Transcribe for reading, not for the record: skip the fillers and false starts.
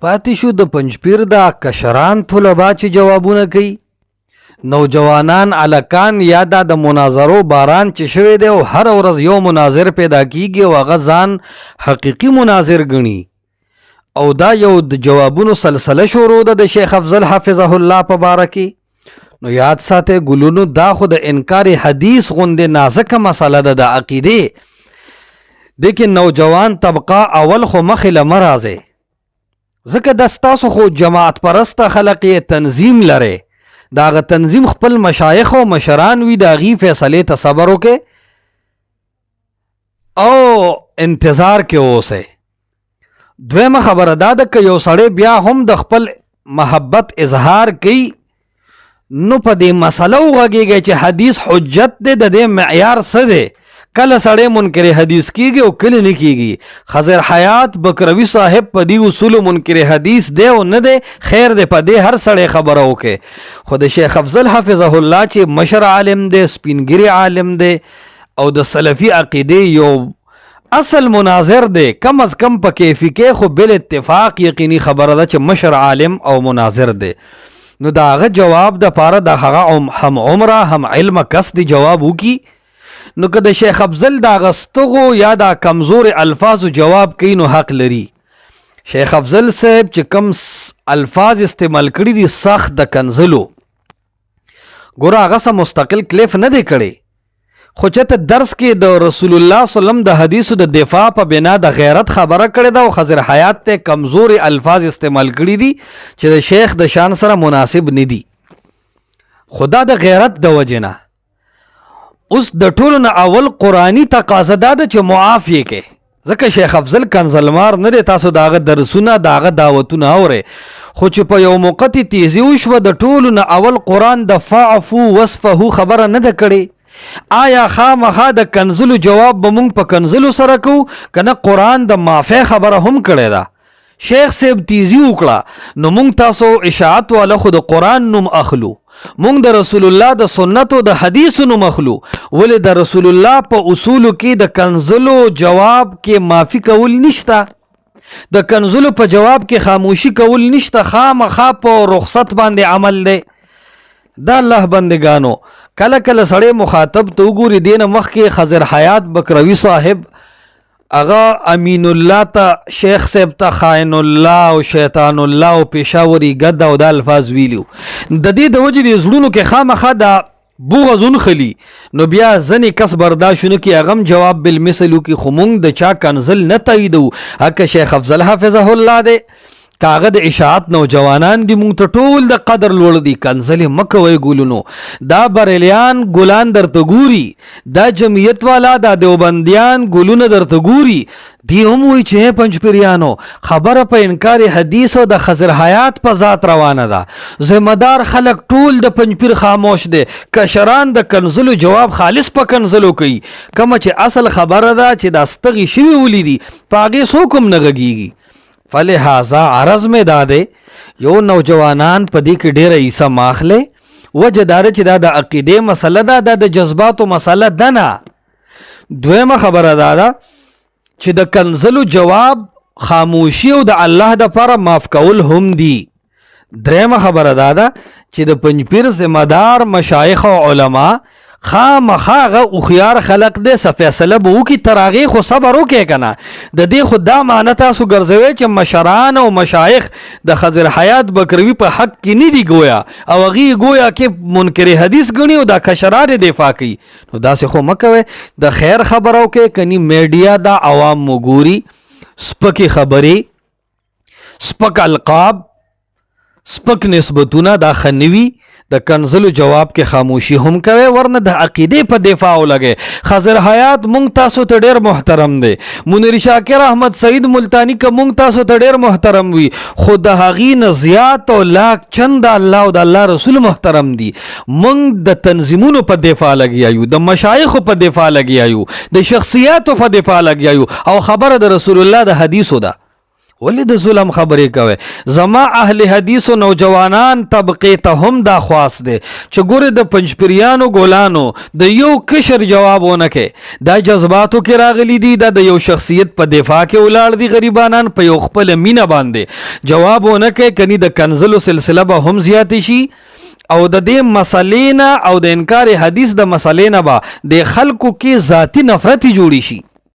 پاتې شو د پنجپیر دا کشران طلبا چې جوابونه کوي، نوجوانان الکان یا د مناظرو باران چې شوی دی او هر ورځ یو مناظر پیدا کیږي او هغه ځان حقیقي مناظر ګڼي او دا یو د جوابونو سلسله شروع ده د شیخ افضل حفظه الله په باره کې. نو یاد ساته ګلونو دا خو د انکار حدیث غوندې نازکه مسله ده د عقیدې. دیکې نوجوان طبقه اول خو مخې له مه راځئ، ځکه دا ستاسو خو جماعت پرسته خلق یې تنظیم لرئ، د هغه تنظیم خپل مشایخ او مشران وي، د هغې فیصلې ته صبر وکئ او انتظار کې اوسئ. دویمه خبره دا ده که یو سړی بیا هم د خپل محبت اظهار کوي نو په دې مسله وغږیږئ چې حدیث حجت دی، د دې معیار څه دی. کله سړی منکر حدیث کیږي او کله نه کیږي. خضر حیات بکروي صاحب په دې اصول منکر حدیث دی او نه دی، خیر دی په دې هر سړی خبره وکړي. خو د شیخ افضل حفظه الله چې مشر عالم دی، سپینګری عالم دی او د سلفي عقیدې یو اصل مناظر دی، کم از کم په کیفیکې خو بل اتفاق یقیني خبره ده چې مشر عالم او مناظر دی. نو دا هغه جواب د پاره د هغه هم عمره هم علم کس دی جواب وکي. نو که د شیخ افضل دا غستغو یا دا کمزور الفاظو جواب کوي نو حق لري. شیخ افضل صاحب چې کم الفاظ استعمال کړي دي سخت د کنزلو، ګوره هغه سم مستقل کلیف نه دی کړی، خو چې ته درس کې د رسول الله صلی الله علیه وسلم د حدیثو د دفاع په بنا د غیرت خبره کړې ده او خضر حیات ته کمزور الفاظ استعمال کړي دي چې د شیخ د شان سره مناسب نه دي. خدا د غیرت د وجې نه اوس د ټولو نه اول قرآني تقاضا دا ده چې معاف یې کې، ځکه شیخ افضل کنزلمار نه دی، تاسو د هغه درسونه د هغه دعوتونه اورئ، خو چې په یو موقت تیزي وشوه د ټولو نه اول قرآن د فعفو وصفه خبره نه ده کړې. آیا خامخا د کنزلو جواب به مونږ په کنزلو سره کوو که نه قرآن د معافی خبره هم کړې ده. شیخ صاحب تیزی وکړه نو مونږ تاسو اشاعت والا خو د قرآن نوم اخلو، مونږ د رسول الله د سنتو د حدیثو نوم اخلو، ولې د رسول الله په اصولو کې د کنزلو جواب کې معافی کول نشته، د کنزلو په جواب کې خاموشي کول نشته، خامخا په رخصت باندې عمل دی. دا الله بندگانو کله کله سړی مخاطب ته وګوري دینه مخکې خضر حیات بکروي صاحب اغا امین الله ته شیخ صاحب ته خائن الله او شیطان الله او پیشاوري ګد او د الفاظ ویلو، د دې د وجې د زړونو کې خامخا د بغضون خلی نو بیا ځنې کس برداشونه کې اغم جواب بالمثلو کې خو مونږ د چا کنزل نه تاییدو، حق شیخ افضل حفظه الله دی کاغه د اشاعت نوجوانان دی مونږ ته ټول د قدر لوړ دی، کنزلې مه کوئ ګلونو. دا بریلیان ګلان درته ګوري، دا جمعیت والا دا دیوبندیان ګلونه درته ګوري، دی هم وایي چې پنجپیریانو خبره په انکار حدیث او د خضر حیات په ذات روانه ده، ذمہدار خلک ټول د پنجپیر خاموش دی، کشران د کنزلو جواب خالص په کنزلو کوي، کومه چې اصل خبره ده چې دا ستغي شوي ولیدي په هغې څوک هم نه غږیږي. فلهذا عرض میں دادے یو نوجوانان پدی کې ډیره عیسا ماخله وجه دار چې دا د عقیده مسله ده، د جذباتو مسله ده نه. دویمه خبره ده چې د کنزلو جواب خاموشي او د الله د لپاره معاف کول هم دي. دریمه خبره ده چې د پنجپیر ذمہ دار مشایخ او علما خامخا او خيار خلق دې فیصله به وکي، تر هغې خو صبر وکړئ که نه. د دې خو دا معنی تاسو ګرځوئ چې مشران او مشایخ د خضر حیات بکروي په حق کې نه دي ګویا او هغې ګویا کې منکر حدیث ګڼي او دا کشران یې دفاع کوي. نو داسې خو مه کوئ، د خیر خبره وکړئ، کني میډیا دا عوام مو ګوري، سپکې خبرې، سپک القاب، سپک نسبتونه دا ښه نه وي. د کنزلو جواب کې خاموشي هم کوي، ورنه د عقیدې په دفاع ولګي. خضر حیات مونږ تاسو ته ډېر محترم دی، منیر شاکر احمد سعید ملتانی که مونږ تاسو ته ډېر محترم وي، خو د هغې نه زیات او لاک چند الله او د الله رسول محترم دي. مونږ د تنظیمونو په دفاع لګیا یو، د مشایخو په دفاع لګیا یو، د شخصیاتو په دفاع لګیا یو او خبره د رسول الله د حدیثو ده. ولې د ظلم خبرې کوي؟ زما اهل حدیث و نوجوانان طبقې ته هم دا خواست دی چې ګوره د پنجپریانو ګولانو د یو کشر جواب ونه کې، دا جذباتو کې راغلی دي، دا د یو شخصیت په دفاع کې ولاړ دي، غریبانان په یو خپل مینه باندې جواب ونه کې، کني د کنزلو سلسله به هم زیاتې شي او د دې مسلې نه او د انکار حدیث د مسلې نه به د خلکو کې ذاتی نفرت جوړی شي.